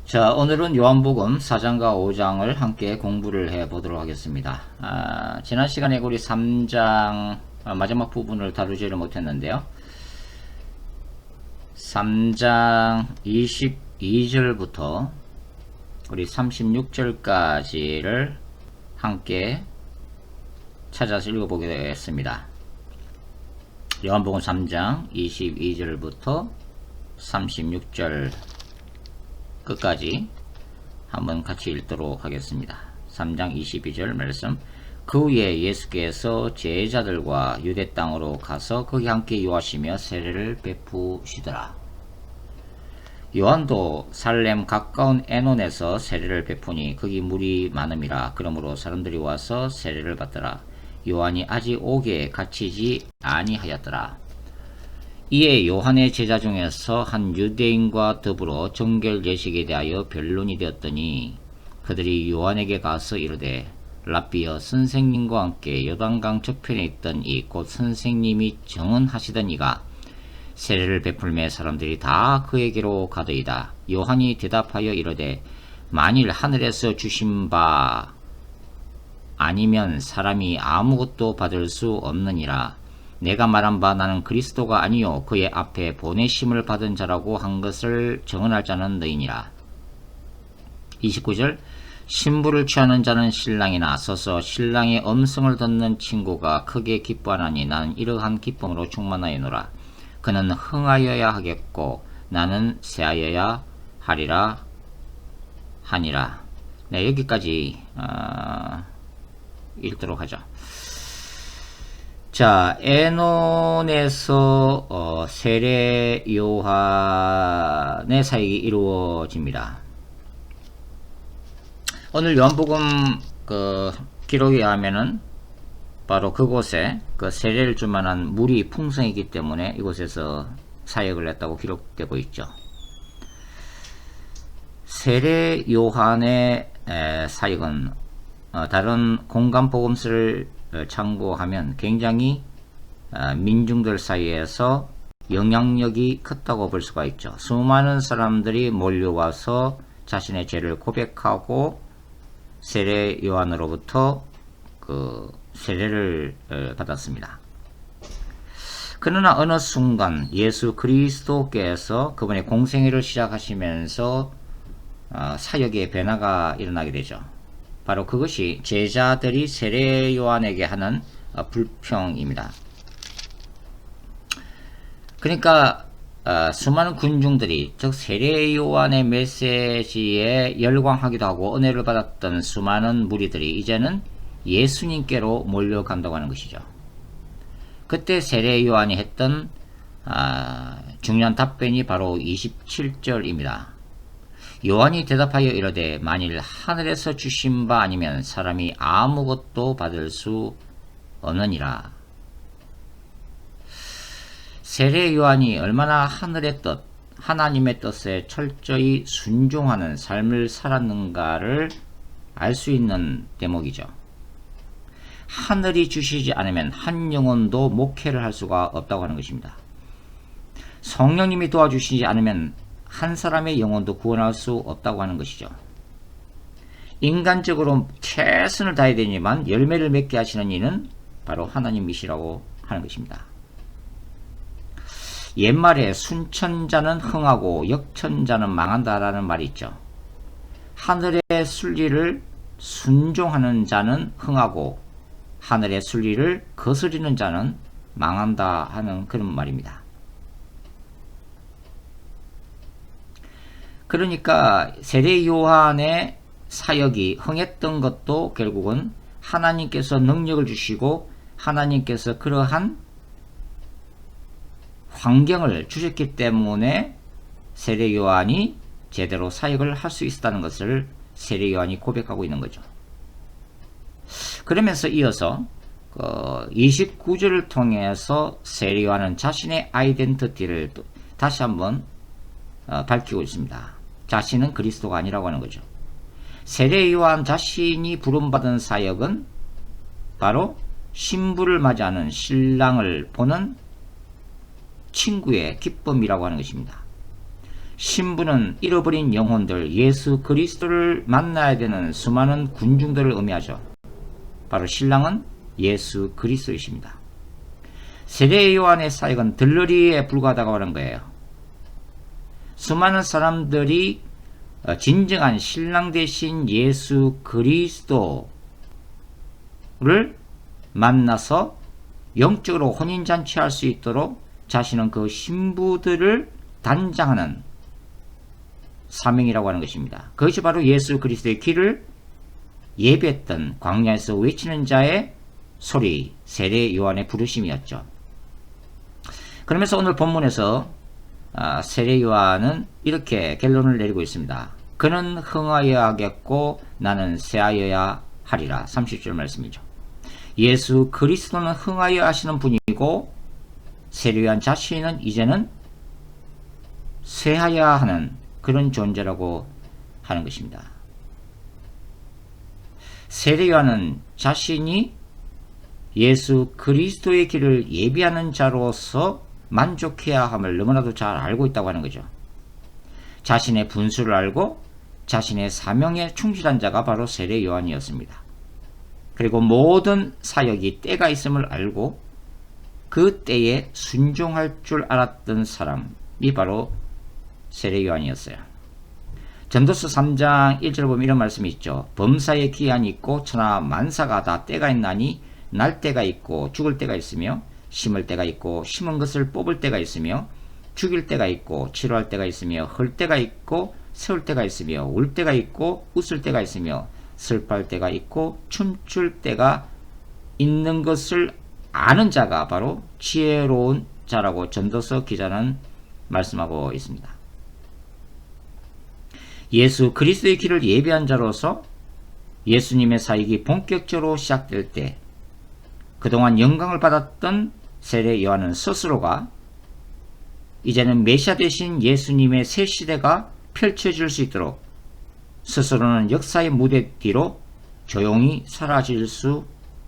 자, 오늘은 요한복음 4장과 5장을 함께 공부를 해 보도록 하겠습니다. 지난 시간에 우리 3장 마지막 부분을 다루지를 못했는데요. 3장 22절부터 우리 36절까지를 함께 찾아서 읽어보겠습니다. 요한복음 3장 22절부터 36절 끝까지 한번 같이 읽도록 하겠습니다. 3장 22절 말씀. 그 후에 예수께서 제자들과 유대 땅으로 가서 거기 함께 유하시며 세례를 베푸시더라. 요한도 살렘 가까운 에논에서 세례를 베푸니 거기 물이 많음이라. 그러므로 사람들이 와서 세례를 받더라. 요한이 아직 옥에 갇히지 아니하였더라. 이에 요한의 제자 중에서 한 유대인과 더불어 정결 예식에 대하여 변론이 되었더니 그들이 요한에게 가서 이르되 랍비여, 선생님과 함께 요단강 저편에 있던 이 곧 선생님이 정언하시던 이가 세례를 베풀매 사람들이 다 그에게로 가더이다. 요한이 대답하여 이르되 만일 하늘에서 주신 바 아니면 사람이 아무것도 받을 수 없느니라. 내가 말한 바 나는 그리스도가 아니요 그의 앞에 보내심을 받은 자라고 한 것을 정언할 자는 너희니라. 29절. 신부를 취하는 자는 신랑이나 서서 신랑의 음성을 듣는 친구가 크게 기뻐하나니 나는 이러한 기쁨으로 충만하여노라. 그는 흥하여야 하겠고 나는 새하여야 하리라 하니라. 네, 여기까지 읽도록 하죠. 자, 에논에서 세례 요한의 사역이 이루어집니다. 오늘 요한복음 기록에 하면은 바로 그곳에 세례를 줄 만한 물이 풍성이기 때문에 이곳에서 사역을 했다고 기록되고 있죠. 세례 요한의 사역은 다른 공간 복음서를 참고하면 굉장히 민중들 사이에서 영향력이 컸다고 볼 수가 있죠. 수많은 사람들이 몰려와서 자신의 죄를 고백하고 세례 요한으로부터 세례를 받았습니다. 그러나 어느 순간 예수 그리스도께서 그분의 공생애를 시작하시면서 사역의 변화가 일어나게 되죠. 바로 그것이 제자들이 세례 요한에게 하는 불평입니다. 그러니까 수많은 군중들이 즉 세례 요한의 메시지에 열광하기도 하고 은혜를 받았던 수많은 무리들이 이제는 예수님께로 몰려간다고 하는 것이죠. 그때 세례 요한이 했던 중요한 답변이 바로 27절입니다. 요한이 대답하여 이르되 만일 하늘에서 주신 바 아니면 사람이 아무것도 받을 수 없느니라. 세례 요한이 얼마나 하늘의 뜻, 하나님의 뜻에 철저히 순종하는 삶을 살았는가를 알 수 있는 대목이죠. 하늘이 주시지 않으면 한 영혼도 목회를 할 수가 없다고 하는 것입니다. 성령님이 도와주시지 않으면 한 사람의 영혼도 구원할 수 없다고 하는 것이죠. 인간적으로 최선을 다해야 되지만 열매를 맺게 하시는 이는 바로 하나님이시라고 하는 것입니다. 옛말에 순천자는 흥하고 역천자는 망한다라는 말이 있죠. 하늘의 순리를 순종하는 자는 흥하고 하늘의 순리를 거스리는 자는 망한다 하는 그런 말입니다. 그러니까 세례 요한의 사역이 흥했던 것도 결국은 하나님께서 능력을 주시고 하나님께서 그러한 환경을 주셨기 때문에 세례 요한이 제대로 사역을 할 수 있었다는 것을 세례 요한이 고백하고 있는 거죠. 그러면서 이어서 29절을 통해서 세례 요한은 자신의 아이덴티티를 다시 한번 밝히고 있습니다. 자신은 그리스도가 아니라고 하는 거죠. 세례 요한 자신이 부름받은 사역은 바로 신부를 맞이하는 신랑을 보는 친구의 기쁨이라고 하는 것입니다. 신부는 잃어버린 영혼들, 예수 그리스도를 만나야 되는 수많은 군중들을 의미하죠. 바로 신랑은 예수 그리스도이십니다. 세례 요한의 사역은 들러리에 불과하다고 하는 거예요. 수많은 사람들이 진정한 신랑 되신 예수 그리스도를 만나서 영적으로 혼인잔치할 수 있도록 자신은 그 신부들을 단장하는 사명이라고 하는 것입니다. 그것이 바로 예수 그리스도의 길을 예배했던 광야에서 외치는 자의 소리, 세례 요한의 부르심이었죠. 그러면서 오늘 본문에서 세례 요한은 이렇게 결론을 내리고 있습니다. 그는 흥하여야 하겠고 나는 쇠하여야 하리라. 30절 말씀이죠. 예수 그리스도는 흥하여야 하시는 분이고 세례 요한 자신은 이제는 쇠하여야 하는 그런 존재라고 하는 것입니다. 세례 요한은 자신이 예수 그리스도의 길을 예비하는 자로서 만족해야 함을 너무나도 잘 알고 있다고 하는 거죠. 자신의 분수를 알고 자신의 사명에 충실한 자가 바로 세례 요한이었습니다. 그리고 모든 사역이 때가 있음을 알고 그 때에 순종할 줄 알았던 사람이 바로 세례 요한이었어요. 전도서 3장 1절에 보면 이런 말씀이 있죠. 범사에 기한이 있고 천하 만사가 다 때가 있나니 날 때가 있고 죽을 때가 있으며 심을 때가 있고 심은 것을 뽑을 때가 있으며 죽일 때가 있고 치료할 때가 있으며 헐 때가 있고 세울 때가 있으며 울 때가 있고 웃을 때가 있으며 슬퍼할 때가 있고 춤출 때가 있는 것을 아는 자가 바로 지혜로운 자라고 전도서 기자는 말씀하고 있습니다. 예수 그리스도의 길을 예비한 자로서 예수님의 사역이 본격적으로 시작될 때 그동안 영광을 받았던 세례 요한은 스스로가 이제는 메시아 되신 예수님의 새 시대가 펼쳐질 수 있도록 스스로는 역사의 무대 뒤로 조용히 사라질 수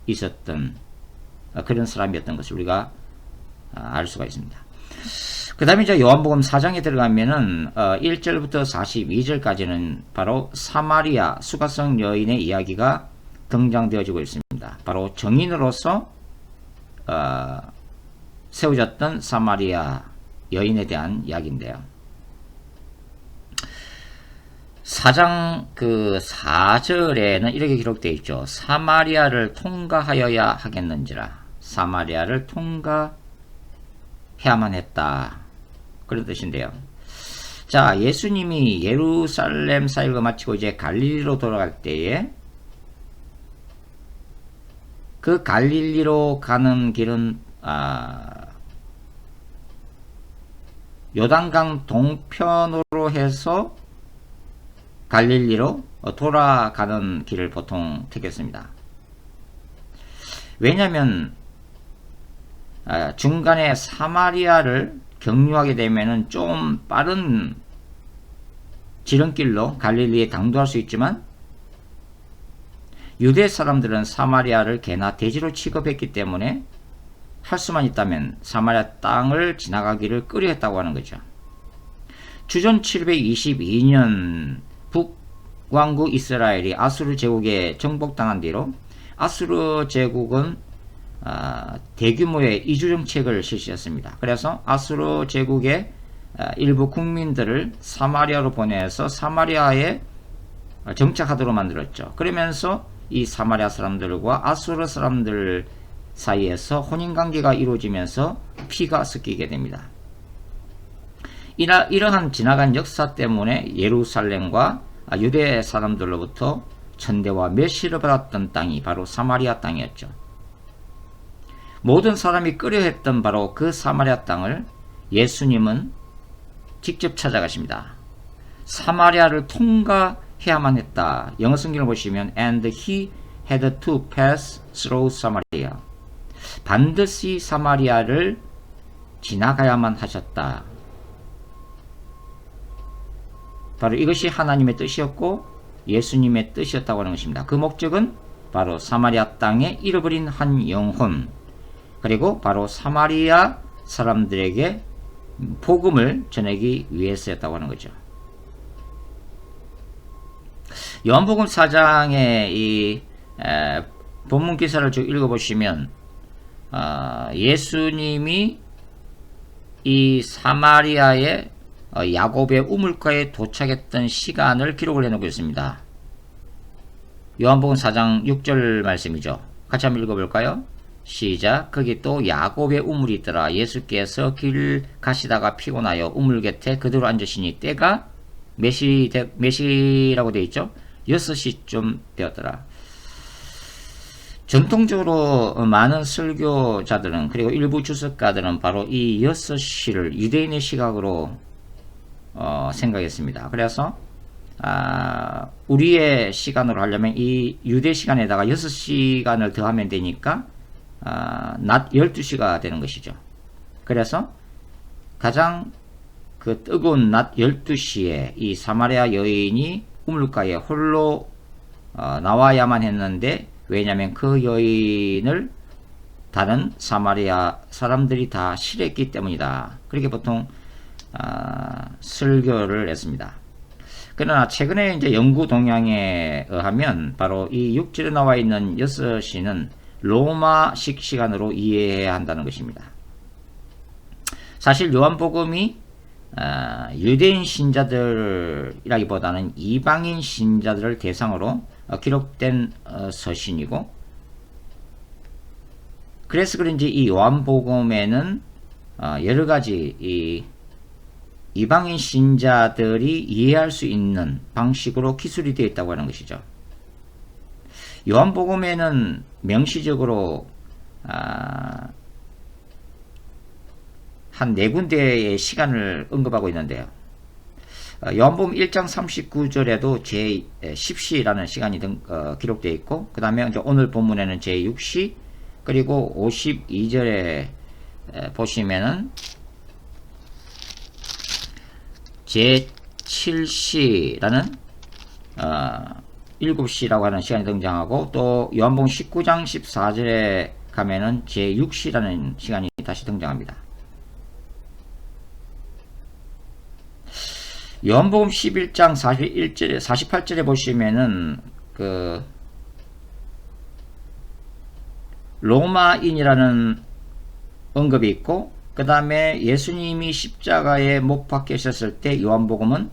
있었던 그런 사람이었던 것을 우리가 알 수가 있습니다. 그 다음에 이제 요한복음 4장에 들어가면은 1절부터 42절까지는 바로 사마리아 수가성 여인의 이야기가 등장되어지고 있습니다. 바로 정인으로서 세워졌던 사마리아 여인에 대한 이야기인데요. 4장 그 4절에는 이렇게 기록되어 있죠. 사마리아를 통과하여야 하겠는지라. 사마리아를 통과해야만 했다. 그런 뜻인데요. 자, 예수님이 예루살렘 사역을 마치고 이제 갈릴리로 돌아갈 때에 그 갈릴리로 가는 길은 요단강 동편으로 해서 갈릴리로 돌아가는 길을 보통 택했습니다. 왜냐하면 중간에 사마리아를 경유하게 되면은 좀 빠른 지름길로 갈릴리에 당도할 수 있지만 유대 사람들은 사마리아를 개나 돼지로 취급했기 때문에 할 수만 있다면 사마리아 땅을 지나가기를 꺼려했다고 하는 거죠. 주전 722년 북왕국 이스라엘이 아수르 제국에 정복당한 뒤로 아수르 제국은 대규모의 이주 정책을 실시했습니다. 그래서 아수르 제국의 일부 국민들을 사마리아로 보내서 사마리아에 정착하도록 만들었죠. 그러면서 이 사마리아 사람들과 아수르 사람들 사이에서 혼인관계가 이루어지면서 피가 섞이게 됩니다. 이러한 지나간 역사 때문에 예루살렘과 유대 사람들로부터 천대와 멸시를 받았던 땅이 바로 사마리아 땅이었죠. 모든 사람이 꺼려했던 바로 그 사마리아 땅을 예수님은 직접 찾아가십니다. 사마리아를 통과해야만 했다. 영어 성경을 보시면 And he had to pass through Samaria. 반드시 사마리아를 지나가야만 하셨다. 바로 이것이 하나님의 뜻이었고 예수님의 뜻이었다고 하는 것입니다. 그 목적은 바로 사마리아 땅에 잃어버린 한 영혼, 그리고 바로 사마리아 사람들에게 복음을 전하기 위해서였다고 하는 거죠. 요한복음 4장의 이 본문 기사를 쭉 읽어보시면 예수님이 이 사마리아의 야곱의 우물가에 도착했던 시간을 기록을 해놓고 있습니다. 요한복음 4장 6절 말씀이죠. 같이 한번 읽어볼까요? 시작. 거기 또 야곱의 우물이 있더라. 예수께서 길 가시다가 피곤하여 우물 곁에 그대로 앉으시니 때가 몇 시라고 되어 있죠? 6시쯤 되었더라. 전통적으로 많은 설교자들은 그리고 일부 주석가들은 바로 이 6시를 유대인의 시각으로 생각했습니다. 그래서 우리의 시간으로 하려면 이 유대 시간에다가 6시간을 더하면 되니까 낮 12시가 되는 것이죠. 그래서 가장 그 뜨거운 낮 12시에 이 사마리아 여인이 우물가에 홀로 나와야만 했는데, 왜냐하면 그 여인을 다른 사마리아 사람들이 다 싫어했기 때문이다. 그렇게 보통 설교를 했습니다. 그러나 최근에 이제 연구 동향에 의하면 바로 이 6절에 나와 있는 6시는 로마식 시간으로 이해해야 한다는 것입니다. 사실 요한복음이 유대인 신자들이라기보다는 이방인 신자들을 대상으로 기록된 서신이고, 그래서 그런지 이 요한복음에는 여러가지 이방인 신자들이 이해할 수 있는 방식으로 기술이 되어 있다고 하는 것이죠. 요한복음에는 명시적으로 한 4군데의 시간을 언급하고 있는데요. 요한복음 1장 39절에도 제10시라는 시간이 기록되어 있고, 그 다음에 오늘 본문에는 제6시, 그리고 52절에 보시면은 제7시라는 7시라고 하는 시간이 등장하고, 또 요한복음 19장 14절에 가면은 제6시라는 시간이 다시 등장합니다. 요한복음 11장 41절에 48절에 보시면은 그 로마인이라는 언급이 있고, 그 다음에 예수님이 십자가에 못 박히셨을 때 요한복음은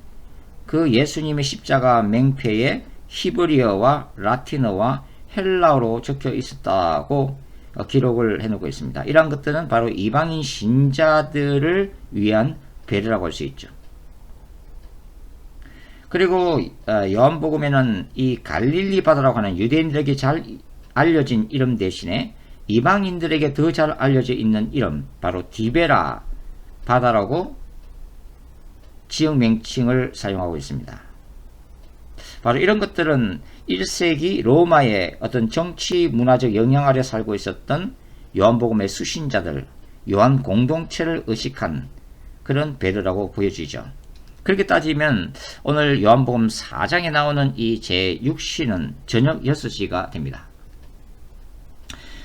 그 예수님의 십자가 맹패에 히브리어와 라틴어와 헬라어로 적혀 있었다고 기록을 해놓고 있습니다. 이러한 것들은 바로 이방인 신자들을 위한 배려라고 할 수 있죠. 그리고 요한복음에는 이 갈릴리 바다라고 하는 유대인들에게 잘 알려진 이름 대신에 이방인들에게 더 잘 알려져 있는 이름, 바로 디베라 바다라고 지역 명칭을 사용하고 있습니다. 바로 이런 것들은 1세기 로마의 어떤 정치 문화적 영향 아래 살고 있었던 요한복음의 수신자들, 요한 공동체를 의식한 그런 배려라고 보여지죠. 그렇게 따지면 오늘 요한복음 4장에 나오는 이 제6시는 저녁 6시가 됩니다.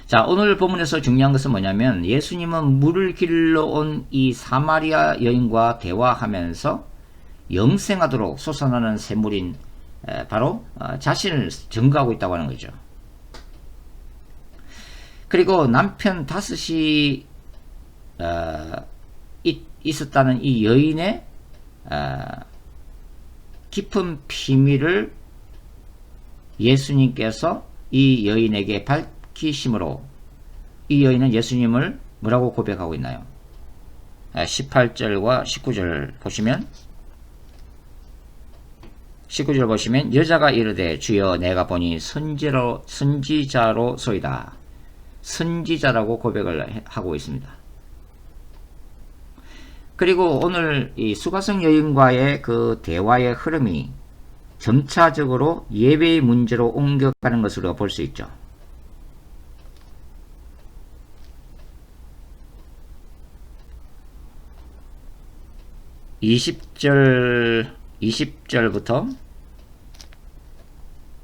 자, 오늘 본문에서 중요한 것은 뭐냐면, 예수님은 물을 길러 온 이 사마리아 여인과 대화하면서 영생하도록 솟아나는 샘물인 바로 자신을 증거하고 있다고 하는 거죠. 그리고 남편 다섯이 있었다는 이 여인의 깊은 비밀을 예수님께서 이 여인에게 밝히심으로 이 여인은 예수님을 뭐라고 고백하고 있나요? 18절과 19절 보시면, 19절 보시면 여자가 이르되 주여 내가 보니 선지자로소이다. 선지자라고 고백을 하고 있습니다. 그리고 오늘 이 수가성 여인과의 그 대화의 흐름이 점차적으로 예배의 문제로 옮겨가는 것으로 볼 수 있죠. (20절부터)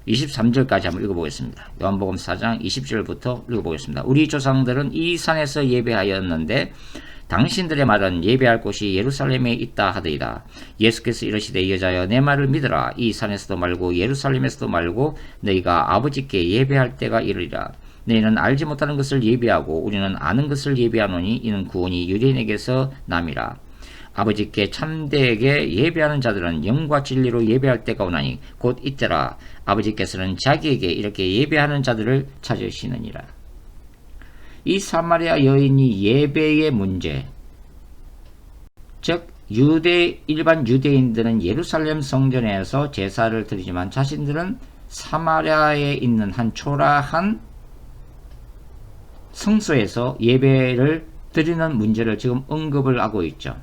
23절까지 한번 읽어보겠습니다. 요한복음 4장 20절부터 읽어보겠습니다. 우리 조상들은 이 산에서 예배하였는데 당신들의 말은 예배할 곳이 예루살렘에 있다 하더이다. 예수께서 이르시되 여자여 내 말을 믿으라. 이 산에서도 말고 예루살렘에서도 말고 너희가 아버지께 예배할 때가 이르리라. 너희는 알지 못하는 것을 예배하고 우리는 아는 것을 예배하노니 이는 구원이 유대인에게서 남이라. 아버지께 참되게 예배하는 자들은 영과 진리로 예배할 때가 오나니 곧 이때라. 아버지께서는 자기에게 이렇게 예배하는 자들을 찾으시느니라. 이 사마리아 여인이 예배의 문제, 즉 일반 유대인들은 예루살렘 성전에서 제사를 드리지만 자신들은 사마리아에 있는 한 초라한 성소에서 예배를 드리는 문제를 지금 언급을 하고 있죠.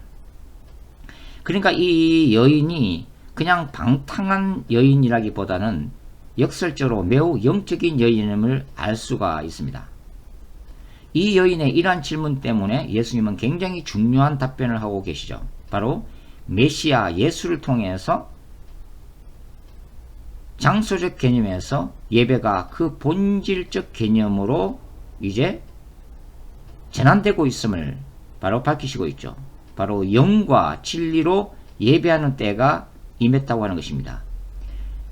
그러니까 이 여인이 그냥 방탕한 여인이라기보다는 역설적으로 매우 영적인 여인임을 알 수가 있습니다. 이 여인의 이러한 질문 때문에 예수님은 굉장히 중요한 답변을 하고 계시죠. 바로 메시아 예수를 통해서 장소적 개념에서 예배가 그 본질적 개념으로 이제 전환되고 있음을 바로 밝히시고 있죠. 바로 영과 진리로 예배하는 때가 임했다고 하는 것입니다.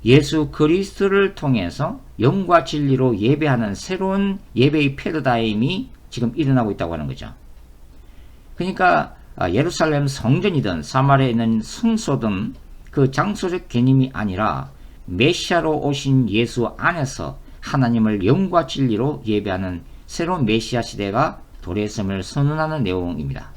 예수 그리스도를 통해서 영과 진리로 예배하는 새로운 예배의 패러다임이 지금 일어나고 있다고 하는 거죠. 그러니까 예루살렘 성전이든 사마리아에 있는 성소든 그 장소적 개념이 아니라 메시아로 오신 예수 안에서 하나님을 영과 진리로 예배하는 새로운 메시아 시대가 도래했음을 선언하는 내용입니다.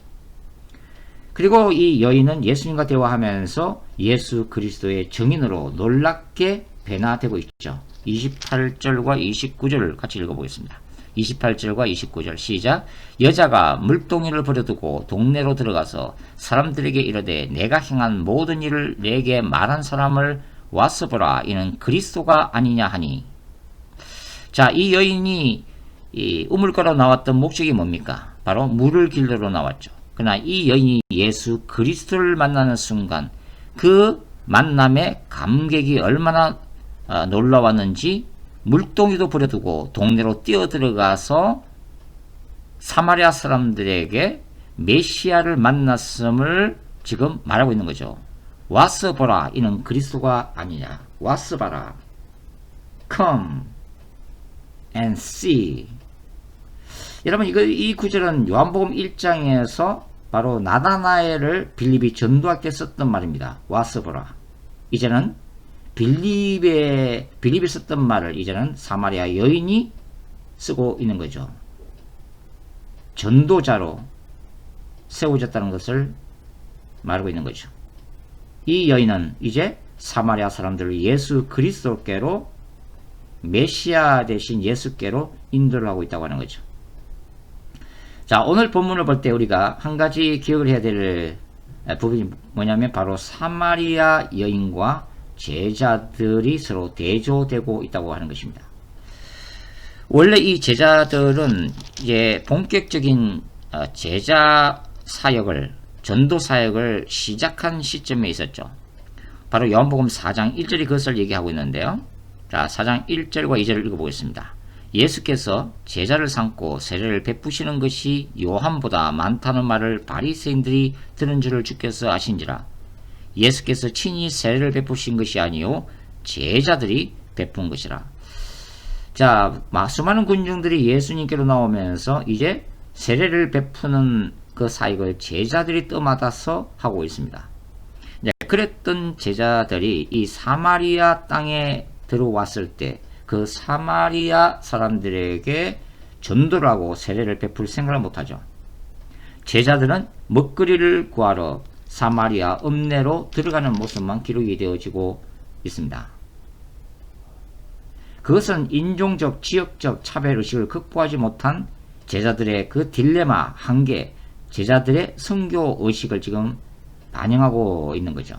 그리고 이 여인은 예수님과 대화하면서 예수 그리스도의 증인으로 놀랍게 변화되고 있죠. 28절과 29절을 같이 읽어보겠습니다. 28절과 29절 시작. 여자가 물동이를 버려두고 동네로 들어가서 사람들에게 이르되 내가 행한 모든 일을 내게 말한 사람을 와서 보라. 이는 그리스도가 아니냐 하니. 자, 이 여인이 우물가로 나왔던 목적이 뭡니까? 바로 물을 길러로 나왔죠. 그러나 이 여인이 예수 그리스도를 만나는 순간 그 만남의 감격이 얼마나 놀라웠는지 물동이도 버려두고 동네로 뛰어들어가서 사마리아 사람들에게 메시아를 만났음을 지금 말하고 있는 거죠. 와서 보라. 이는 그리스도가 아니냐. 와서 봐라. Come and see. 여러분 이 구절은 요한복음 1장에서 바로 나다나엘을 빌립이 전도할 때 썼던 말입니다. 와서 보라. 이제는 빌립이 썼던 말을 이제는 사마리아 여인이 쓰고 있는 거죠. 전도자로 세워졌다는 것을 말하고 있는 거죠. 이 여인은 이제 사마리아 사람들을 예수 그리스도께로 메시아 대신 예수께로 인도를 하고 있다고 하는 거죠. 자, 오늘 본문을 볼 때 우리가 한 가지 기억을 해야 될 부분이 뭐냐면 바로 사마리아 여인과 제자들이 서로 대조되고 있다고 하는 것입니다. 원래 이 제자들은 이제 본격적인 제자 사역을, 전도 사역을 시작한 시점에 있었죠. 바로 요한복음 4장 1절이 그것을 얘기하고 있는데요. 자, 4장 1절과 2절을 읽어보겠습니다. 예수께서 제자를 삼고 세례를 베푸시는 것이 요한보다 많다는 말을 바리새인들이 들은 줄을 주께서 아신지라. 예수께서 친히 세례를 베푸신 것이 아니요 제자들이 베푼 것이라. 자, 수많은 군중들이 예수님께로 나오면서 이제 세례를 베푸는 그 사역을 제자들이 떠맡아서 하고 있습니다. 그랬던 제자들이 이 사마리아 땅에 들어왔을 때 그 사마리아 사람들에게 전도를 하고 세례를 베풀 생각을 못하죠. 제자들은 먹거리를 구하러 사마리아 읍내로 들어가는 모습만 기록이 되어지고 있습니다. 그것은 인종적, 지역적 차별의식을 극복하지 못한 제자들의 그 딜레마, 한계, 제자들의 선교의식을 지금 반영하고 있는 거죠.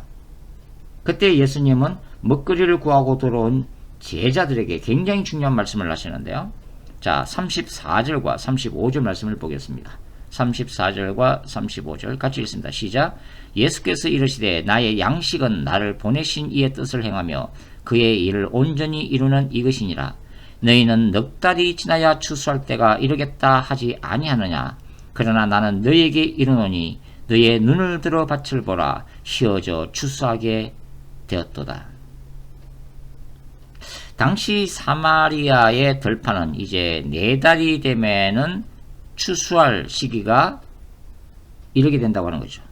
그때 예수님은 먹거리를 구하고 들어온 제자들에게 굉장히 중요한 말씀을 하시는데요. 자, 34절과 35절 말씀을 보겠습니다. 34절과 35절 같이 읽습니다. 시작. 예수께서 이르시되 나의 양식은 나를 보내신 이의 뜻을 행하며 그의 일을 온전히 이루는 이것이니라. 너희는 넉 달이 지나야 추수할 때가 이르겠다 하지 아니하느냐. 그러나 나는 너에게 이르노니 너의 눈을 들어 밭을 보라. 휘어져 추수하게 되었도다. 당시 사마리아의 들판은 이제 4달이 되면은 추수할 시기가 이르게 된다고 하는 거죠.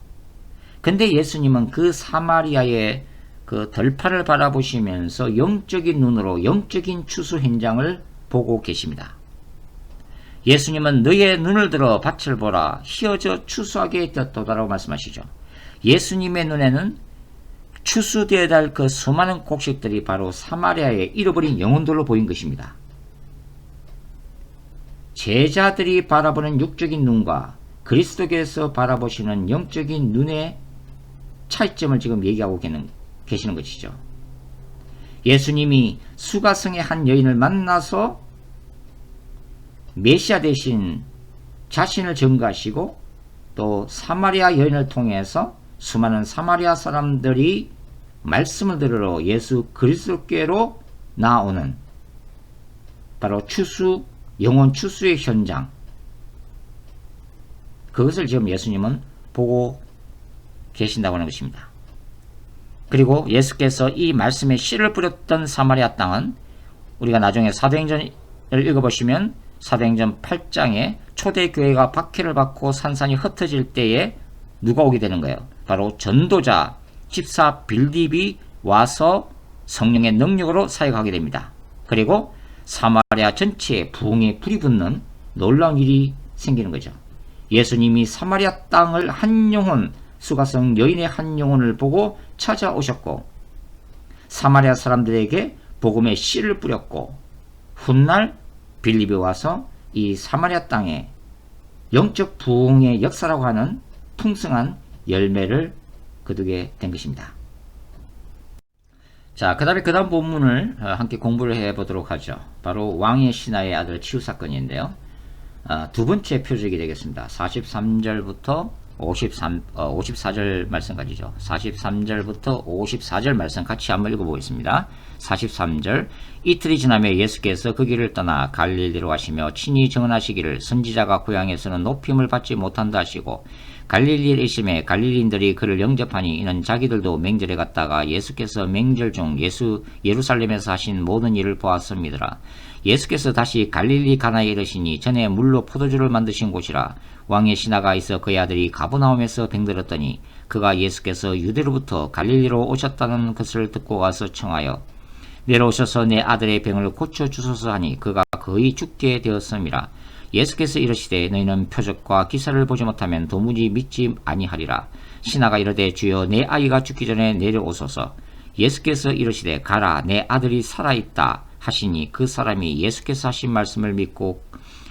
근데 예수님은 그 사마리아의 그 들판을 바라보시면서 영적인 눈으로 영적인 추수 현장을 보고 계십니다. 예수님은 너의 눈을 들어 밭을 보라. 휘어져 추수하게 되었도다라고 말씀하시죠. 예수님의 눈에는 추수되어야 할 그 수많은 곡식들이 바로 사마리아의 잃어버린 영혼들로 보인 것입니다. 제자들이 바라보는 육적인 눈과 그리스도께서 바라보시는 영적인 눈의 차이점을 지금 얘기하고 계시는 것이죠. 예수님이 수가성의 한 여인을 만나서 메시아 대신 자신을 증거하시고 또 사마리아 여인을 통해서 수많은 사마리아 사람들이 말씀을 들으러 예수 그리스도께로 나오는 바로 추수, 영혼 추수의 현장, 그것을 지금 예수님은 보고 계신다고 하는 것입니다. 그리고 예수께서 이 말씀에 씨를 뿌렸던 사마리아 땅은 우리가 나중에 사도행전을 읽어보시면 사도행전 8장에 초대교회가 박해를 받고 산산이 흩어질 때에 누가 오게 되는 거예요? 바로 전도자 집사 빌립이 와서 성령의 능력으로 사역하게 됩니다. 그리고 사마리아 전체에 부흥의 불이 붙는 놀라운 일이 생기는 거죠. 예수님이 사마리아 땅을 한 영혼, 수가성 여인의 한 영혼을 보고 찾아오셨고 사마리아 사람들에게 복음의 씨를 뿌렸고 훗날 빌립이 와서 이 사마리아 땅에 영적 부흥의 역사라고 하는 풍성한 열매를 거두게 된 것입니다. 자, 그 다음 본문을 함께 공부를 해보도록 하죠. 바로 왕의 신하의 아들 치유 사건인데요. 두 번째 표적이 되겠습니다. 43절부터 54절 말씀까지죠. 43절부터 54절 말씀 같이 한번 읽어보겠습니다. 43절 이틀이 지나며 예수께서 그 길을 떠나 갈릴리로 가시며 친히 증언하시기를 선지자가 고향에서는 높임을 받지 못한다 하시고 갈릴리에 이심에 갈릴리인들이 그를 영접하니 이는 자기들도 맹절에 갔다가 예수께서 맹절 중 예루살렘에서 하신 모든 일을 보았습니다. 예수께서 다시 갈릴리 가나에 이르시니 전에 물로 포도주를 만드신 곳이라 왕의 신하가 있어 그의 아들이 가버나움에서 병들었더니 그가 예수께서 유대로부터 갈릴리로 오셨다는 것을 듣고 가서 청하여 내려오셔서 내 아들의 병을 고쳐주소서 하니 그가 거의 죽게 되었음이라. 예수께서 이르시되 너희는 표적과 기사를 보지 못하면 도무지 믿지 아니하리라. 신하가 이르되 주여 내 아이가 죽기 전에 내려오소서. 예수께서 이르시되 가라 내 아들이 살아있다 하시니 그 사람이 예수께서 하신 말씀을 믿고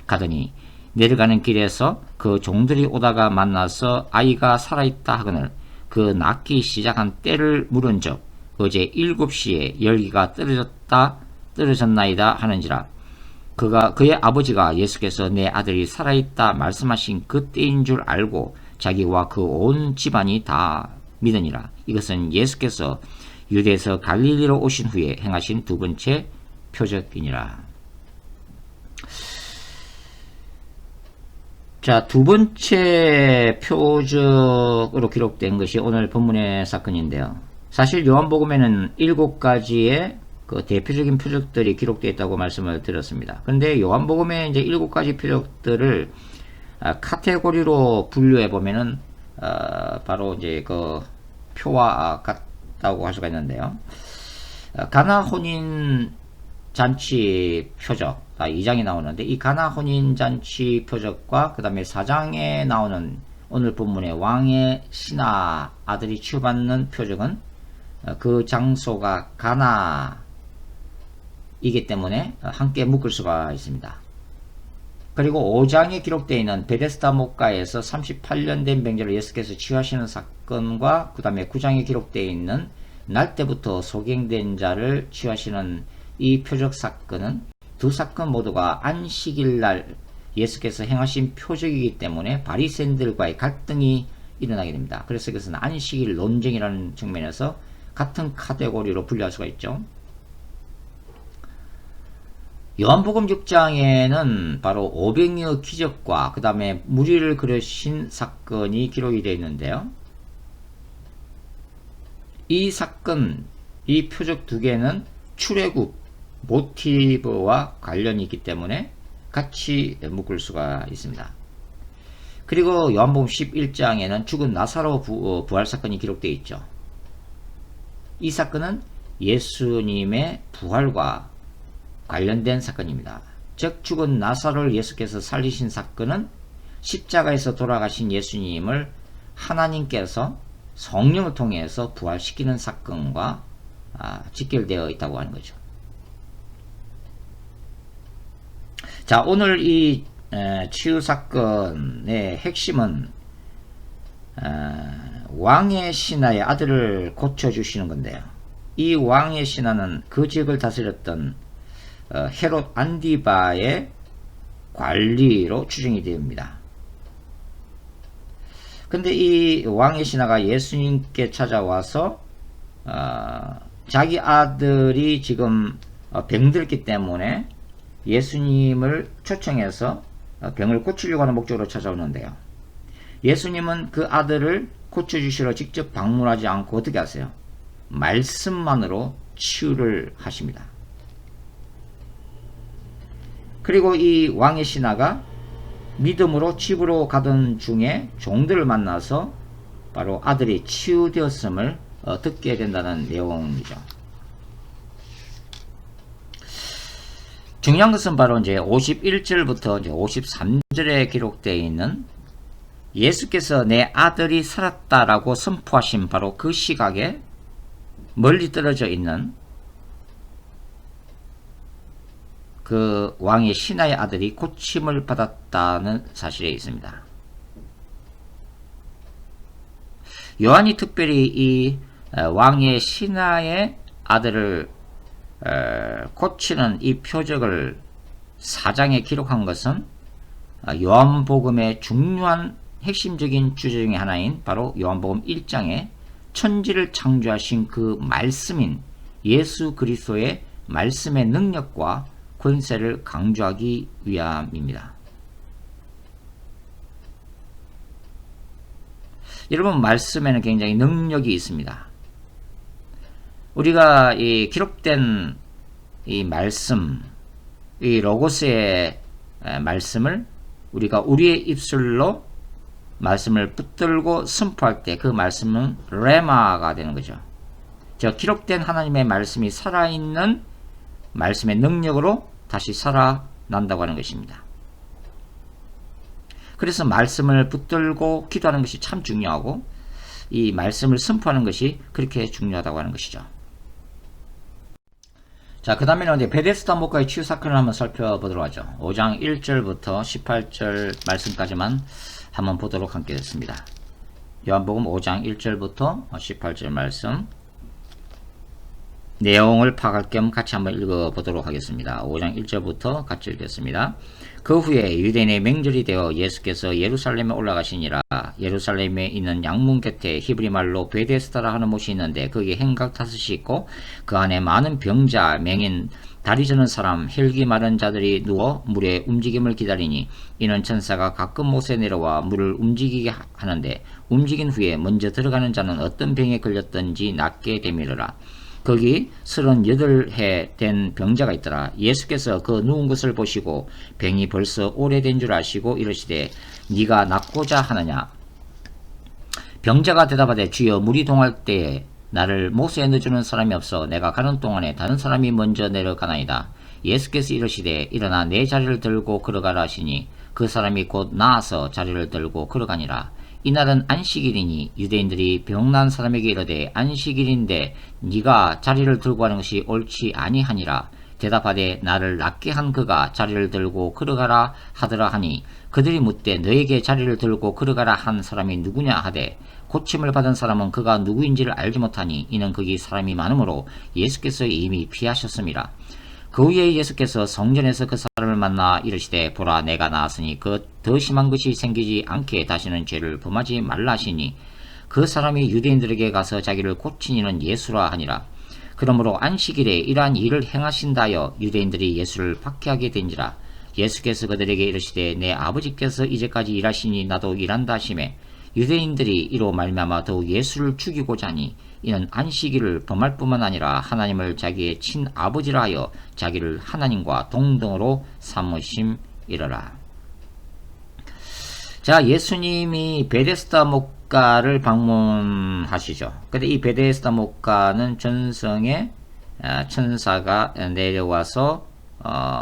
가더니 내려가는 길에서 그 종들이 오다가 만나서 아이가 살아있다 하거늘 그 낳기 시작한 때를 물은즉 어제 7시에 열기가 떨어졌나이다 하는지라. 그의 아버지가 예수께서 내 아들이 살아있다 말씀하신 그 때인 줄 알고 자기와 그 온 집안이 다 믿으니라. 이것은 예수께서 유대에서 갈릴리로 오신 후에 행하신 두 번째 표적이니라. 자, 두 번째 표적으로 기록된 것이 오늘 본문의 사건인데요. 사실 요한복음에는 7가지의 그 대표적인 표적들이 기록되어 있다고 말씀을 드렸습니다. 근데 요한복음의 이제 7가지 표적들을 카테고리로 분류해 보면은 바로 이제 그 표와 같다고 할 수가 있는데요. 가나 혼인 잔치 표적 2장이 나오는데 이 가나 혼인 잔치 표적과 그 다음에 4장에 나오는 오늘 본문의 왕의 신하 아들이 치유받는 표적은 그 장소가 가나이기 때문에 함께 묶을 수가 있습니다. 그리고 5장에 기록되어 있는 베데스다 목가에서 38년 된 병자를 예수께서 치유하시는 사건과 그 다음에 9장에 기록되어 있는 날 때부터 소경된 자를 치유하시는 이 표적 사건은 두 사건 모두가 안식일날 예수께서 행하신 표적이기 때문에 바리새인들과의 갈등이 일어나게 됩니다. 그래서 이것은 안식일 논쟁이라는 측면에서 같은 카테고리로 분류할 수가 있죠. 요한복음 6장에는 바로 500여 기적과 그 다음에 무리를 그르신 사건이 기록이 되어 있는데요. 이 사건, 이 표적 두 개는 출애굽 모티브와 관련이 있기 때문에 같이 묶을 수가 있습니다. 그리고 요한복음 11장에는 죽은 나사로 부활 사건이 기록되어 있죠. 이 사건은 예수님의 부활과 관련된 사건입니다. 즉 죽은 나사로를 예수께서 살리신 사건은 십자가에서 돌아가신 예수님을 하나님께서 성령을 통해서 부활시키는 사건과 직결되어 있다고 하는 거죠. 자, 오늘 이 치유 사건의 핵심은 왕의 신하의 아들을 고쳐주시는 건데요. 이 왕의 신하는 그 지역을 다스렸던 헤롯 안디바의 관리로 추정이 됩니다. 근데 이 왕의 신하가 예수님께 찾아와서 자기 아들이 지금 병들기 때문에 예수님을 초청해서 병을 고치려고 하는 목적으로 찾아오는데요. 예수님은 그 아들을 고쳐주시러 직접 방문하지 않고 어떻게 하세요? 말씀만으로 치유를 하십니다. 그리고 이 왕의 신하가 믿음으로 집으로 가던 중에 종들을 만나서 바로 아들이 치유되었음을 듣게 된다는 내용이죠. 중요한 것은 바로 이제 51절부터 이제 53절에 기록되어 있는 예수께서 내 아들이 살았다라고 선포하신 바로 그 시각에 멀리 떨어져 있는 그 왕의 신하의 아들이 고침을 받았다는 사실에 있습니다. 요한이 특별히 이 왕의 신하의 아들을 고치는 이 표적을 4장에 기록한 것은 요한복음의 중요한 핵심적인 주제 중의 하나인 바로 요한복음 1장에 천지를 창조하신 그 말씀인 예수 그리스도의 말씀의 능력과 권세를 강조하기 위함입니다. 여러분, 말씀에는 굉장히 능력이 있습니다. 우리가 이 기록된 이 말씀, 이 로고스의 말씀을 우리가 우리의 입술로 말씀을 붙들고 선포할 때 그 말씀은 레마가 되는 거죠. 즉 기록된 하나님의 말씀이 살아있는 말씀의 능력으로 다시 살아난다고 하는 것입니다. 그래서 말씀을 붙들고 기도하는 것이 참 중요하고 이 말씀을 선포하는 것이 그렇게 중요하다고 하는 것이죠. 자, 그 다음에는 이제 베데스다 목가의 치유 사건을 한번 살펴보도록 하죠. 5장 1절부터 18절 말씀까지만 한번 보도록 하겠습니다. 요한복음 5장 1절부터 18절 말씀 내용을 파악할 겸 같이 한번 읽어보도록 하겠습니다. 5장 1절부터 같이 읽겠습니다. 그 후에 유대인의 명절이 되어 예수께서 예루살렘에 올라가시니라. 예루살렘에 있는 양문 곁에 히브리 말로 베데스다라 하는 못이 있는데 거기에 행각 5이 있고 그 안에 많은 병자, 맹인, 다리 저는 사람, 혈기 마른 자들이 누워 물의 움직임을 기다리니 이는 천사가 가끔 못에 내려와 물을 움직이게 하는데 움직인 후에 먼저 들어가는 자는 어떤 병에 걸렸든지 낫게 되미르라. 거기 38해 된 병자가 있더라. 예수께서 그 누운 것을 보시고 병이 벌써 오래된 줄 아시고 이르시되 네가 낫고자 하느냐. 병자가 대답하되 주여 물이 동할 때에 나를 못에 넣어주는 사람이 없어 내가 가는 동안에 다른 사람이 먼저 내려가나이다. 예수께서 이르시되 일어나 내 자리를 들고 걸어가라 하시니 그 사람이 곧 나아서 자리를 들고 걸어가니라. 이날은 안식일이니 유대인들이 병난 사람에게 이르되 안식일인데 네가 자리를 들고 가는 것이 옳지 아니하니라. 대답하되 나를 낫게 한 그가 자리를 들고 걸어가라 하더라 하니 그들이 묻되 너에게 자리를 들고 걸어가라 한 사람이 누구냐 하되 고침을 받은 사람은 그가 누구인지를 알지 못하니 이는 거기 사람이 많으므로 예수께서 이미 피하셨음이라. 그 후에 예수께서 성전에서 그 사람을 만나 이르시되 보라 내가 나았으니 그 더 심한 것이 생기지 않게 다시는 죄를 범하지 말라 하시니 그 사람이 유대인들에게 가서 자기를 고친 이는 예수라 하니라. 그러므로 안식일에 이러한 일을 행하신다여 유대인들이 예수를 박해하게 된지라. 예수께서 그들에게 이르시되 내 아버지께서 이제까지 일하시니 나도 일한다 하시매 유대인들이 이로 말미암아 더욱 예수를 죽이고자 하니 이는 안식일을 범할 뿐만 아니라 하나님을 자기의 친아버지라 하여 자기를 하나님과 동등으로 삼으심이러라. 자, 예수님이 베데스다 목가를 방문하시죠. 근데 이 베데스다 목가는 전성의 천사가 내려와서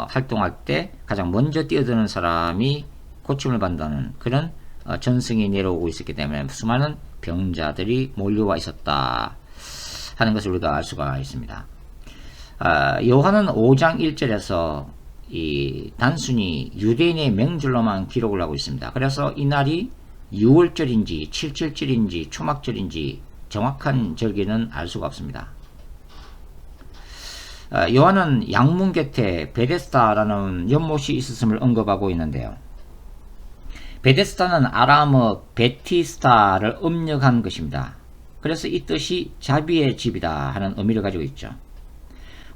활동할 때 가장 먼저 뛰어드는 사람이 고침을 받는다는 그런 전승이 내려오고 있었기 때문에 수많은 병자들이 몰려와 있었다 하는 것을 우리가 알 수가 있습니다. 요한은 5장 1절에서 단순히 유대인의 명절로만 기록을 하고 있습니다. 그래서 이날이 6월절인지 7절인지 초막절인지 정확한 절기는 알 수가 없습니다. 요한은 양문 곁에 베데스다라는 연못이 있었음을 언급하고 있는데요. 베데스다는 아람어 베티스다를 음력한 것입니다. 그래서 이 뜻이 자비의 집이다 하는 의미를 가지고 있죠.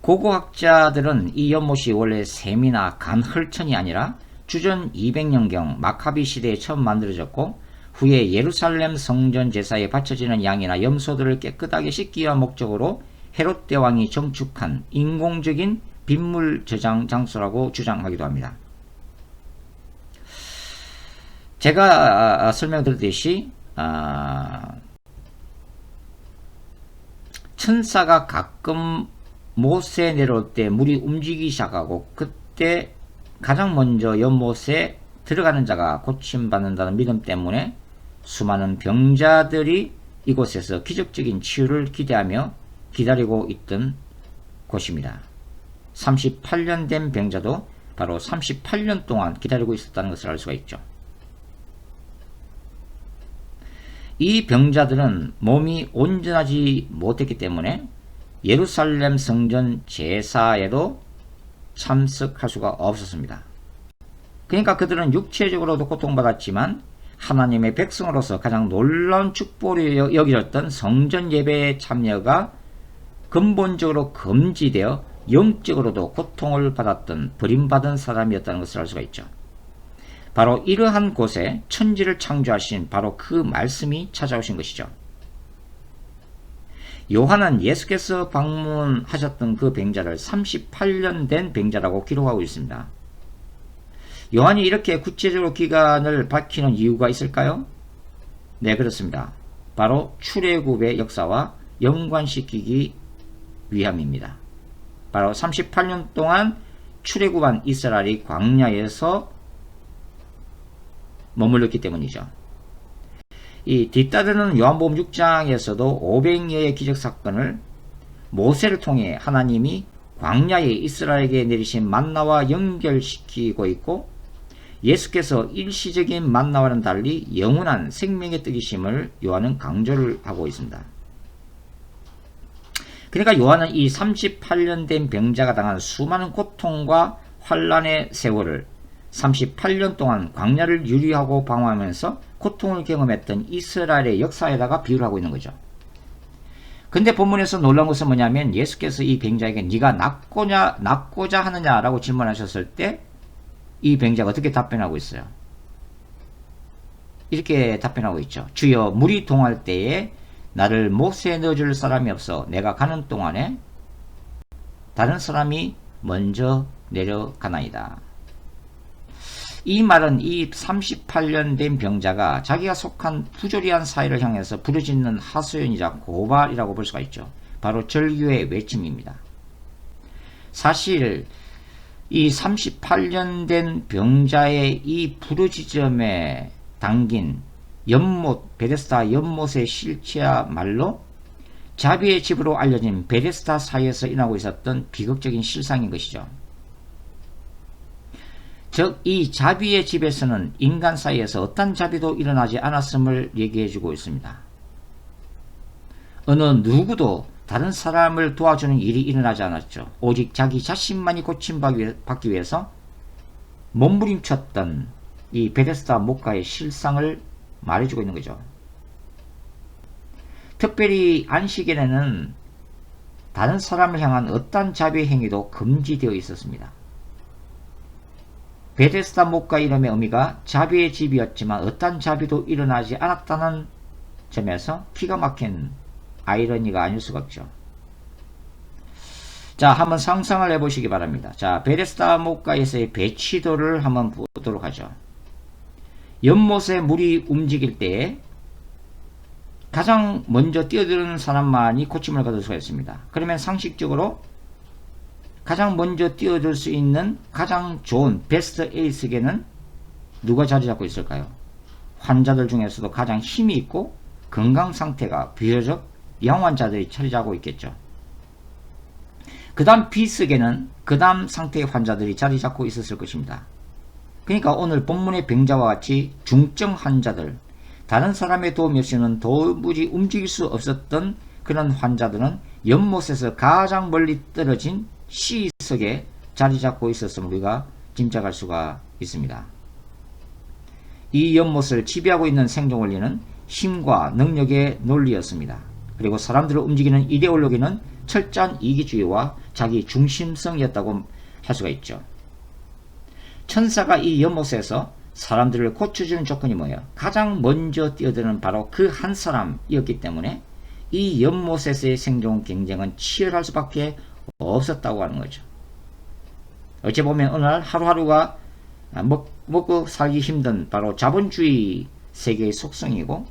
고고학자들은 이 연못이 원래 샘이나 간헐천이 아니라 주전 200년경 마카비 시대에 처음 만들어졌고 후에 예루살렘 성전 제사에 바쳐지는 양이나 염소들을 깨끗하게 씻기 위한 목적으로 헤롯 대왕이 정축한 인공적인 빗물 저장 장소라고 주장하기도 합니다. 제가 설명드렸듯이 천사가 가끔 못에 내려올 때 물이 움직이기 시작하고 그때 가장 먼저 연못에 들어가는 자가 고침받는다는 믿음 때문에 수많은 병자들이 이곳에서 기적적인 치유를 기대하며 기다리고 있던 곳입니다. 38년 된 병자도 바로 38년 동안 기다리고 있었다는 것을 알 수가 있죠. 이 병자들은 몸이 온전하지 못했기 때문에 예루살렘 성전 제사에도 참석할 수가 없었습니다. 그러니까 그들은 육체적으로도 고통받았지만 하나님의 백성으로서 가장 놀라운 축복으로 여겨졌던 성전 예배의 참여가 근본적으로 금지되어 영적으로도 고통을 받았던 버림받은 사람이었다는 것을 알 수가 있죠. 바로 이러한 곳에 천지를 창조하신 바로 그 말씀이 찾아오신 것이죠. 요한은 예수께서 방문하셨던 그 병자를 38년 된 병자라고 기록하고 있습니다. 요한이 이렇게 구체적으로 기간을 밝히는 이유가 있을까요? 네, 그렇습니다. 바로 출애굽의 역사와 연관시키기 위함입니다. 바로 38년 동안 출애굽한 이스라엘이 광야에서 머물렀기 때문이죠. 이 뒤따르는 요한복음 6장에서도 500여의 기적사건을 모세를 통해 하나님이 광야에 이스라엘에게 내리신 만나와 연결시키고 있고 예수께서 일시적인 만나와는 달리 영원한 생명의 떡이심을 요한은 강조를 하고 있습니다. 그러니까 요한은 이 38년 된 병자가 당한 수많은 고통과 환란의 세월을 38년 동안 광야를 유리하고 방황하면서 고통을 경험했던 이스라엘의 역사에다가 비유를 하고 있는 거죠. 근데 본문에서 놀라운 것은 뭐냐면 예수께서 이 병자에게 네가 낫고자 하느냐라고 질문하셨을 때 이 병자가 어떻게 답변하고 있어요? 이렇게 답변하고 있죠. 주여 물이 동할 때에 나를 못에 넣어줄 사람이 없어 내가 가는 동안에 다른 사람이 먼저 내려가나이다. 이 말은 이 38년 된 병자가 자기가 속한 부조리한 사회를 향해서 부르짖는 하소연이자 고발이라고 볼 수가 있죠. 바로 절규의 외침입니다. 사실 이 38년 된 병자의 이 부르짖음에 담긴 연못, 베데스다 연못의 실체야말로 자비의 집으로 알려진 베데스다 사이에서 일어나고 있었던 비극적인 실상인 것이죠. 즉, 이 자비의 집에서는 인간 사이에서 어떤 자비도 일어나지 않았음을 얘기해주고 있습니다. 어느 누구도 다른 사람을 도와주는 일이 일어나지 않았죠. 오직 자기 자신만이 고침받기 위해서 몸부림쳤던 이 베데스다 목가의 실상을 말해주고 있는 거죠. 특별히 안식일에는 다른 사람을 향한 어떠한 자비 행위도 금지되어 있었습니다. 베데스다 목가 이름의 의미가 자비의 집이었지만 어떠한 자비도 일어나지 않았다는 점에서 기가 막힌 아이러니가 아닐 수가 없죠. 자, 한번 상상을 해보시기 바랍니다. 자, 베데스다 목가에서의 배치도를 한번 보도록 하죠. 연못에 물이 움직일 때 가장 먼저 뛰어드는 사람만이 고침을 받을 수가 있습니다. 그러면 상식적으로 가장 먼저 뛰어들 수 있는 가장 좋은 베스트 에이스에게는 누가 자리 잡고 있을까요? 환자들 중에서도 가장 힘이 있고 건강 상태가 비교적 양환자들이 자리 잡고 있겠죠. 그 다음 B석에는 그 다음 상태의 환자들이 자리 잡고 있었을 것입니다. 그러니까 오늘 본문의 병자와 같이 중증 환자들, 다른 사람의 도움이 없이는 도무지 움직일 수 없었던 그런 환자들은 연못에서 가장 멀리 떨어진 C석에 자리 잡고 있었음을 우리가 짐작할 수가 있습니다. 이 연못을 지배하고 있는 생존원리는 힘과 능력의 논리였습니다. 그리고 사람들을 움직이는 이데올로기는 철저한 이기주의와 자기 중심성이었다고 할 수가 있죠. 천사가 이 연못에서 사람들을 고쳐주는 조건이 뭐예요? 가장 먼저 뛰어드는 바로 그 한 사람이었기 때문에 이 연못에서의 생존 경쟁은 치열할 수밖에 없었다고 하는 거죠. 어찌 보면 오늘 하루하루가 먹고 살기 힘든 바로 자본주의 세계의 속성이고,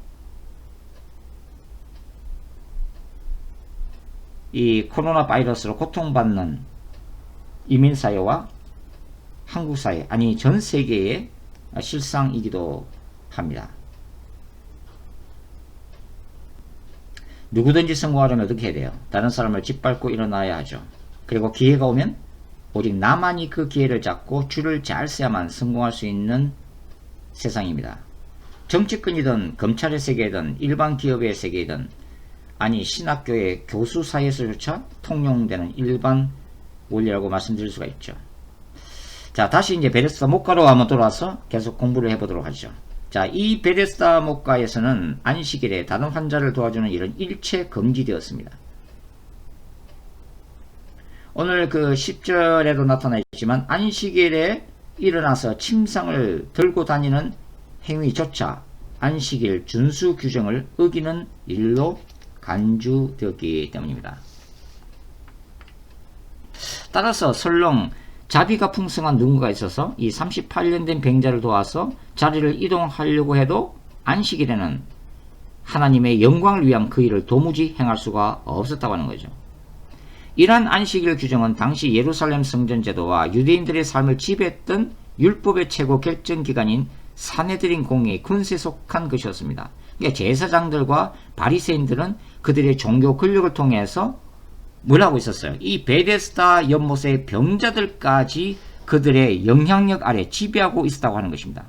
이 코로나 바이러스로 고통받는 이민사회와 한국사회, 아니 전 세계의 실상이기도 합니다. 누구든지 성공하려면 어떻게 해야 돼요? 다른 사람을 짓밟고 일어나야 하죠. 그리고 기회가 오면 오직 나만이 그 기회를 잡고 줄을 잘 서야만 성공할 수 있는 세상입니다. 정치권이든 검찰의 세계이든 일반 기업의 세계이든, 아니 신학교의 교수 사이에서조차 통용되는 일반 원리라고 말씀드릴 수가 있죠. 자, 다시 이제 베데스다 목가로 한번 돌아와서 계속 공부를 해보도록 하죠. 자, 이 베데스다 목가에서는 안식일에 다른 환자를 도와주는 일은 일체 금지되었습니다. 오늘 그 10절에도 나타나 있지만 안식일에 일어나서 침상을 들고 다니는 행위조차 안식일 준수 규정을 어기는 일로 간주되었기 때문입니다. 따라서 설령 자비가 풍성한 누군가가 있어서 이 38년 된 병자를 도와서 자리를 이동하려고 해도 안식일에는 하나님의 영광을 위한 그 일을 도무지 행할 수가 없었다고 하는 거죠. 이러한 안식일 규정은 당시 예루살렘 성전 제도와 유대인들의 삶을 지배했던 율법의 최고 결정기관인 사네드린 공회의 군세에 속한 것이었습니다. 그러니까 제사장들과 바리새인들은 그들의 종교 권력을 통해서 뭘 하고 있었어요? 이 베데스다 연못의 병자들까지 그들의 영향력 아래 지배하고 있었다고 하는 것입니다.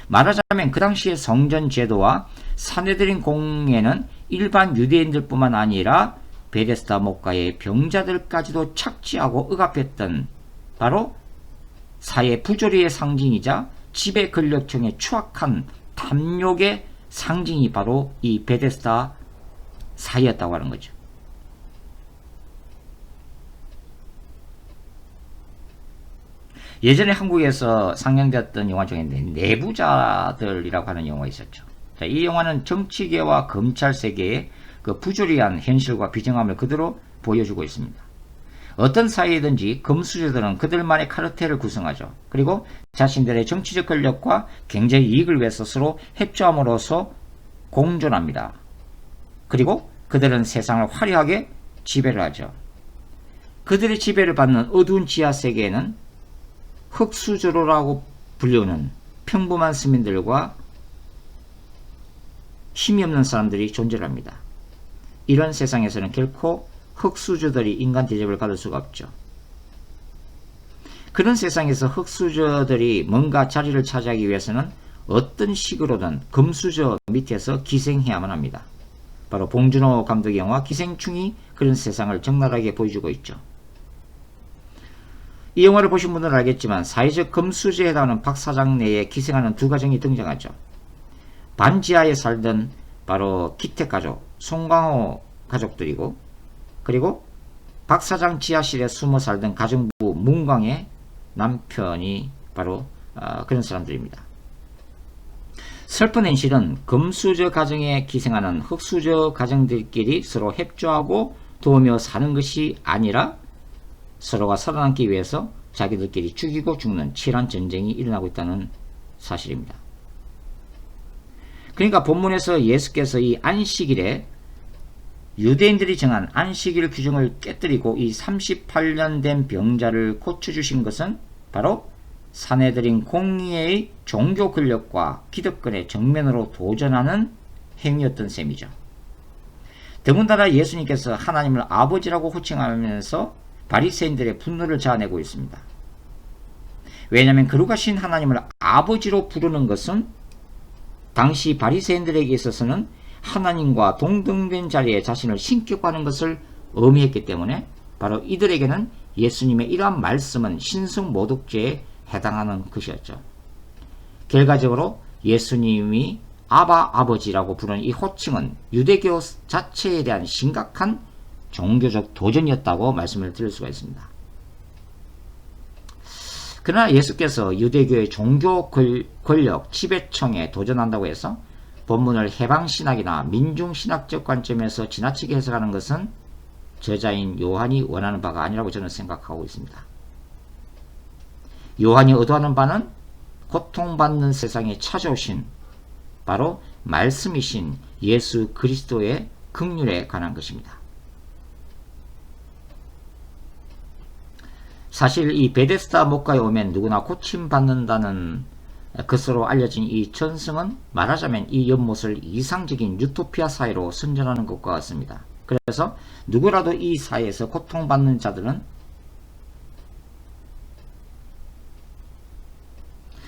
말하자면 그 당시의 성전 제도와 사네드린 공회는 일반 유대인들뿐만 아니라 베데스다 목가의 병자들까지도 착취하고 억압했던 바로 사회 부조리의 상징이자 지배 권력층의 추악한 탐욕의 상징이 바로 이 베데스다 사이였다고 하는 거죠. 예전에 한국에서 상영되었던 영화 중에 내부자들이라고 하는 영화가 있었죠. 자, 이 영화는 정치계와 검찰 세계의 그 부조리한 현실과 비정함을 그대로 보여주고 있습니다. 어떤 사회이든지 금수저들은 그들만의 카르텔을 구성하죠. 그리고 자신들의 정치적 권력과 경제 이익을 위해서 서로 협조함으로써 공존합니다. 그리고 그들은 세상을 화려하게 지배를 하죠. 그들의 지배를 받는 어두운 지하 세계에는 흑수저로라고 불리우는 평범한 시민들과 힘이 없는 사람들이 존재합니다. 이런 세상에서는 결코 흑수저들이 인간 대접을 받을 수가 없죠. 그런 세상에서 흑수저들이 뭔가 자리를 차지하기 위해서는 어떤 식으로든 금수저 밑에서 기생해야만 합니다. 바로 봉준호 감독의 영화 기생충이 그런 세상을 적나라하게 보여주고 있죠. 이 영화를 보신 분들은 알겠지만 사회적 금수저에 해당하는 박 사장 내에 기생하는 두 가정이 등장하죠. 반지하에 살던 바로 기택 가족, 송강호 가족들이고, 그리고 박 사장 지하실에 숨어 살던 가정부 문광의 남편이 바로 그런 사람들입니다. 슬픈 현실은 금수저 가정에 기생하는 흙수저 가정들끼리 서로 협조하고 도우며 사는 것이 아니라 서로가 살아남기 위해서 자기들끼리 죽이고 죽는 치열한 전쟁이 일어나고 있다는 사실입니다. 그러니까 본문에서 예수께서 이 안식일에 유대인들이 정한 안식일 규정을 깨뜨리고 이 38년 된 병자를 고쳐주신 것은 바로 사내들인 공의의 종교 권력과 기득권의 정면으로 도전하는 행위였던 셈이죠. 더군다나 예수님께서 하나님을 아버지라고 호칭하면서 바리새인들의 분노를 자아내고 있습니다. 왜냐하면 거룩하신 하나님을 아버지로 부르는 것은 당시 바리새인들에게 있어서는 하나님과 동등된 자리에 자신을 신격화하는 것을 의미했기 때문에 바로 이들에게는 예수님의 이러한 말씀은 신성모독죄에 해당하는 것이었죠. 결과적으로 예수님이 아바 아버지라고 부르는 이 호칭은 유대교 자체에 대한 심각한 종교적 도전이었다고 말씀을 드릴 수가 있습니다. 그러나 예수께서 유대교의 종교 권력 지배청에 도전한다고 해서 본문을 해방신학이나 민중신학적 관점에서 지나치게 해석하는 것은 저자인 요한이 원하는 바가 아니라고 저는 생각하고 있습니다. 요한이 의도하는 바는 고통받는 세상에 찾아오신 바로 말씀이신 예수 그리스도의 긍휼에 관한 것입니다. 사실 이 베데스다 목가에 오면 누구나 고침받는다는 것으로 알려진 이 전승은 말하자면 이 연못을 이상적인 유토피아 사회로 선전하는 것과 같습니다. 그래서 누구라도 이 사회에서 고통받는 자들은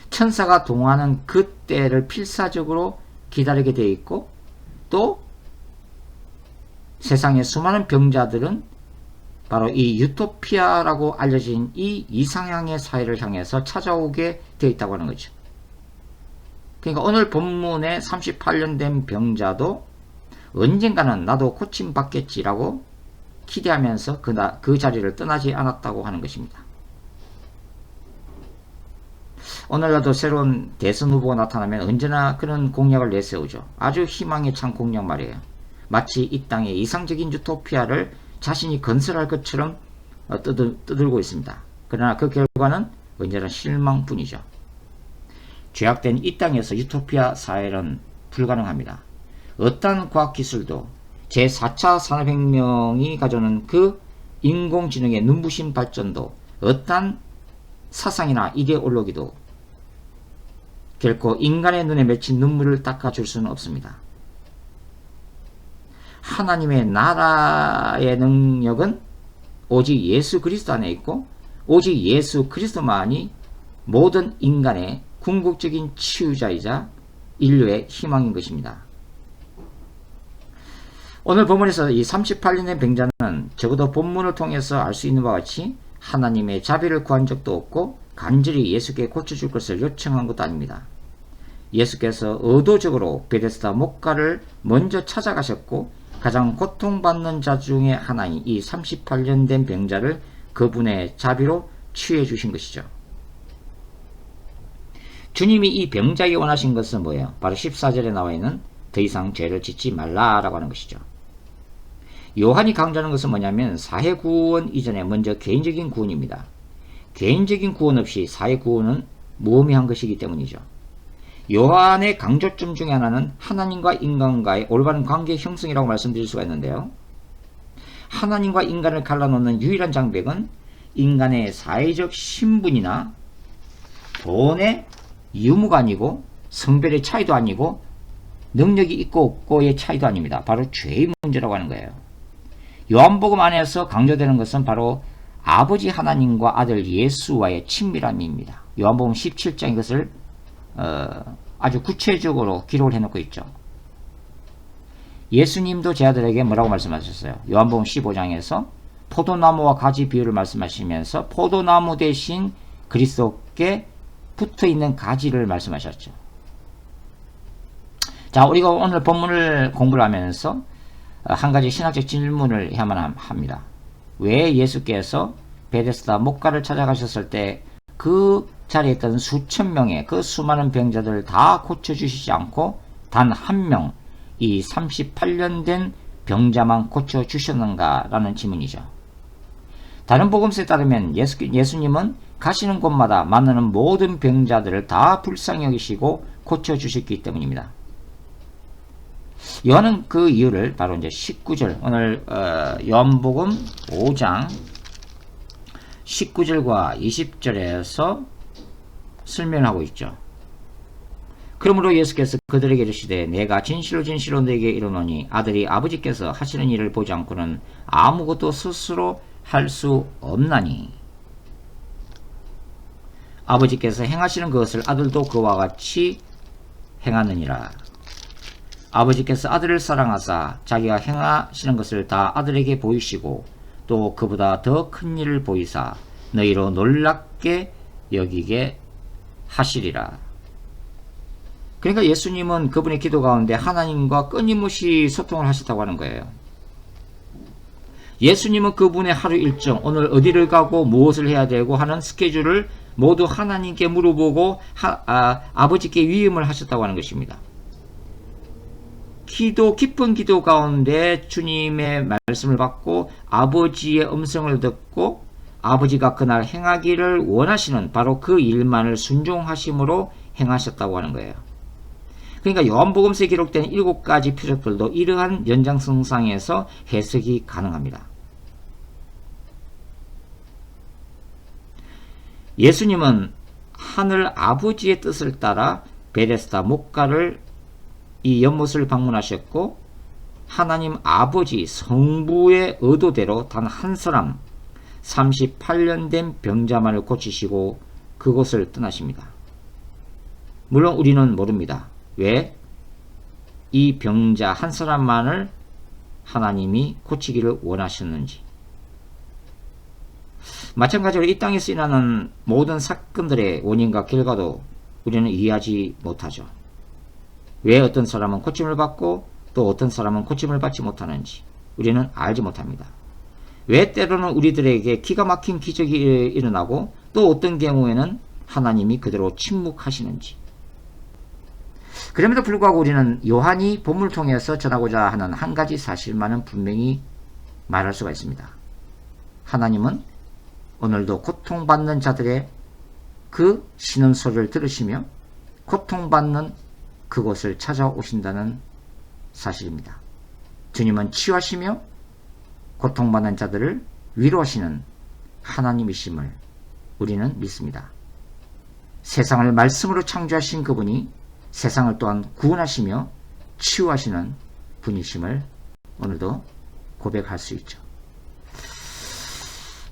천사가 동하는 그 때를 필사적으로 기다리게 되어 있고, 또 세상의 수많은 병자들은 바로 이 유토피아라고 알려진 이 이상향의 사회를 향해서 찾아오게 되어 있다고 하는 거죠. 그러니까 오늘 본문의 38년 된 병자도 언젠가는 나도 고침받겠지라고 기대하면서 그 자리를 떠나지 않았다고 하는 것입니다. 오늘날도 새로운 대선 후보가 나타나면 언제나 그런 공약을 내세우죠. 아주 희망에 찬 공약 말이에요. 마치 이 땅의 이상적인 유토피아를 자신이 건설할 것처럼 떠들고 있습니다. 그러나 그 결과는 언제나 실망뿐이죠. 죄악된 이 땅에서 유토피아 사회는 불가능합니다. 어떠한 과학기술도 제4차 산업혁명이 가져오는 그 인공지능의 눈부신 발전도 어떠한 사상이나 이데올로기도 결코 인간의 눈에 맺힌 눈물을 닦아줄 수는 없습니다. 하나님의 나라의 능력은 오직 예수 그리스도 안에 있고, 오직 예수 그리스도만이 모든 인간의 궁극적인 치유자이자 인류의 희망인 것입니다. 오늘 본문에서 이 38년의 병자는 적어도 본문을 통해서 알 수 있는 바와 같이 하나님의 자비를 구한 적도 없고 간절히 예수께 고쳐줄 것을 요청한 것도 아닙니다. 예수께서 의도적으로 베데스다 목가를 먼저 찾아가셨고 가장 고통받는 자 중에 하나인 이 38년 된 병자를 그분의 자비로 치유해 주신 것이죠. 주님이 이 병자에게 원하신 것은 뭐예요? 바로 14절에 나와 있는 더 이상 죄를 짓지 말라라고 하는 것이죠. 요한이 강조하는 것은 뭐냐면 사회 구원 이전에 먼저 개인적인 구원입니다. 개인적인 구원 없이 사회 구원은 무의미한 것이기 때문이죠. 요한의 강조점 중에 하나는 하나님과 인간과의 올바른 관계 형성이라고 말씀드릴 수가 있는데요. 하나님과 인간을 갈라놓는 유일한 장벽은 인간의 사회적 신분이나 돈의 유무가 아니고 성별의 차이도 아니고 능력이 있고 없고의 차이도 아닙니다. 바로 죄의 문제라고 하는 거예요. 요한복음 안에서 강조되는 것은 바로 아버지 하나님과 아들 예수와의 친밀함입니다. 요한복음 17장 이것을 아주 구체적으로 기록을 해놓고 있죠. 예수님도 제 아들에게 뭐라고 말씀하셨어요? 요한복음 15장에서 포도나무와 가지 비유를 말씀하시면서 포도나무 대신 그리스도께 붙어있는 가지를 말씀하셨죠. 자, 우리가 오늘 본문을 공부를 하면서 한 가지 신학적 질문을 해야만 합니다. 왜 예수께서 베데스다 목가를 찾아가셨을 때 그 자리에 있던 수천 명의 그 수많은 병자들을 다 고쳐주시지 않고 단 한 명, 이 38년 된 병자만 고쳐주셨는가 라는 질문이죠. 다른 복음서에 따르면 예수님은 가시는 곳마다 만나는 모든 병자들을 다 불쌍히 여기시고 고쳐주셨기 때문입니다. 요한은 그 이유를 바로 이제 19절, 오늘 요한복음 5장 19절과 20절에서 설명하고 있죠. 그러므로 예수께서 그들에게 이르시되 내가 진실로 진실로 너에게 이르노니 아들이 아버지께서 하시는 일을 보지 않고는 아무것도 스스로 할 수 없나니 아버지께서 행하시는 것을 아들도 그와 같이 행하느니라. 아버지께서 아들을 사랑하사 자기가 행하시는 것을 다 아들에게 보이시고 또 그보다 더 큰 일을 보이사 너희로 놀랍게 여기게 하시리라. 그러니까 예수님은 그분의 기도 가운데 하나님과 끊임없이 소통을 하셨다고 하는 거예요. 예수님은 그분의 하루 일정, 오늘 어디를 가고 무엇을 해야 되고 하는 스케줄을 모두 하나님께 물어보고 아버지께 위임을 하셨다고 하는 것입니다. 깊은 기도 가운데 주님의 말씀을 받고 아버지의 음성을 듣고 아버지가 그날 행하기를 원하시는 바로 그 일만을 순종하심으로 행하셨다고 하는 거예요. 그러니까 요한복음서에 기록된 7가지 표적들도 이러한 연장선상에서 해석이 가능합니다. 예수님은 하늘 아버지의 뜻을 따라 베데스다 목가를 이 연못을 방문하셨고 하나님 아버지 성부의 의도대로 단 한 사람 38년 된 병자만을 고치시고 그곳을 떠나십니다. 물론 우리는 모릅니다. 왜? 이 병자 한 사람만을 하나님이 고치기를 원하셨는지. 마찬가지로 이 땅에서 일어나는 모든 사건들의 원인과 결과도 우리는 이해하지 못하죠. 왜 어떤 사람은 고침을 받고 또 어떤 사람은 고침을 받지 못하는지 우리는 알지 못합니다. 왜 때로는 우리들에게 기가 막힌 기적이 일어나고 또 어떤 경우에는 하나님이 그대로 침묵하시는지. 그럼에도 불구하고 우리는 요한이 본문을 통해서 전하고자 하는 한 가지 사실만은 분명히 말할 수가 있습니다. 하나님은 오늘도 고통받는 자들의 그 신음소리를 들으시며 고통받는 그곳을 찾아오신다는 사실입니다. 주님은 치유하시며 고통받는 자들을 위로하시는 하나님이심을 우리는 믿습니다. 세상을 말씀으로 창조하신 그분이 세상을 또한 구원하시며 치유하시는 분이심을 오늘도 고백할 수 있죠.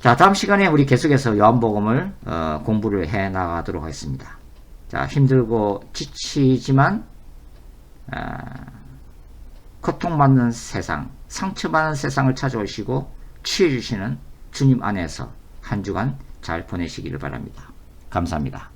자, 다음 시간에 우리 계속해서 요한복음을 공부를 해 나가도록 하겠습니다. 자, 힘들고 지치지만 고통받는 세상, 상처받는 세상을 찾아오시고 치유해 주시는 주님 안에서 한 주간 잘 보내시기를 바랍니다. 감사합니다.